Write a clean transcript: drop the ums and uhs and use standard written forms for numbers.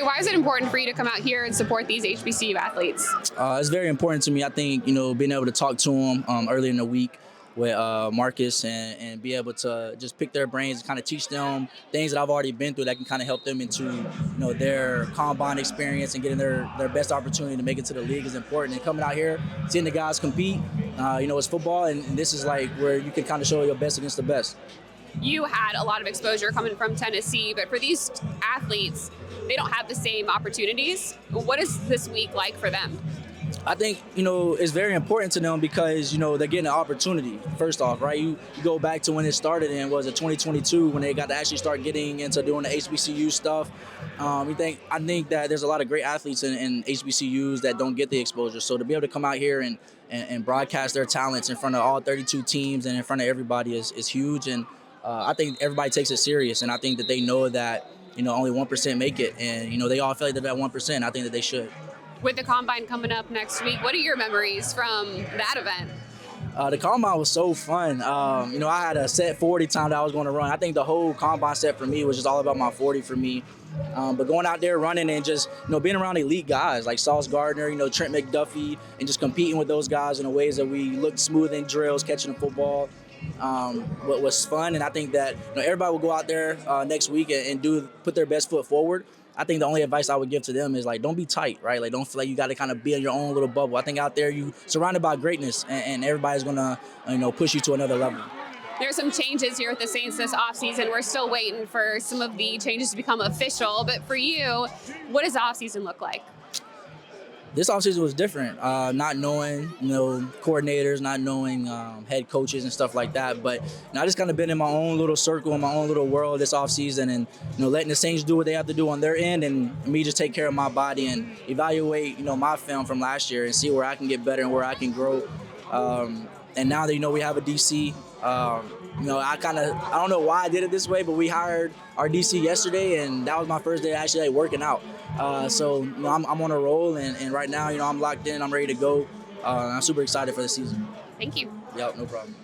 Why is it important for you to come out here and support these HBCU athletes? It's very important to me. I think, being able to talk to them early in the week with Marcus and be able to just pick their brains and kind of teach them things that I've already been through that can kind of help them into, their combine experience and getting their best opportunity to make it to the league is important. And coming out here, seeing the guys compete, it's football, and this is like where you can kind of show your best against the best. You had a lot of exposure coming from Tennessee, but for these athletes, they don't have the same opportunities. What is this week like for them? I think, it's very important to them because, they're getting an opportunity, first off, right? You go back to when it started and was it 2022 when they got to actually start getting into doing the HBCU stuff. I think that there's a lot of great athletes in HBCUs that don't get the exposure. So to be able to come out here and broadcast their talents in front of all 32 teams and in front of everybody is huge. And I think everybody takes it serious. And I think that they know that, only 1% make it. And, they all feel like they're that 1%. I think that they should. With the Combine coming up next week, what are your memories from that event? The Combine was so fun. I had a set 40 time that I was going to run. I think the whole Combine set for me was just all about my 40 for me. But going out there running and just, being around elite guys like Sauce Gardner, Trent McDuffie, and just competing with those guys in the ways that we looked smooth in drills, catching the football, what was fun. And I think that everybody will go out there next week and put their best foot forward. I think the only advice I would give to them is don't be tight, right? Don't feel like you got to kind of be in your own little bubble. I think out there you surrounded by greatness and everybody's gonna push you to another level. There's some changes here with the Saints this offseason. We're still waiting for some of the changes to become official. But for you, what does the offseason look like? This offseason was different, not knowing, coordinators, not knowing head coaches and stuff like that. But I just kind of been in my own little circle, in my own little world this offseason and, letting the Saints do what they have to do on their end and me just take care of my body and evaluate, my film from last year and see where I can get better and where I can grow. And now that, we have a DC, I don't know why I did it this way, but we hired our DC yesterday and that was my first day actually working out. So I'm on a roll and right now, I'm locked in, I'm ready to go. I'm super excited for the season. Thank you. Yep, no problem.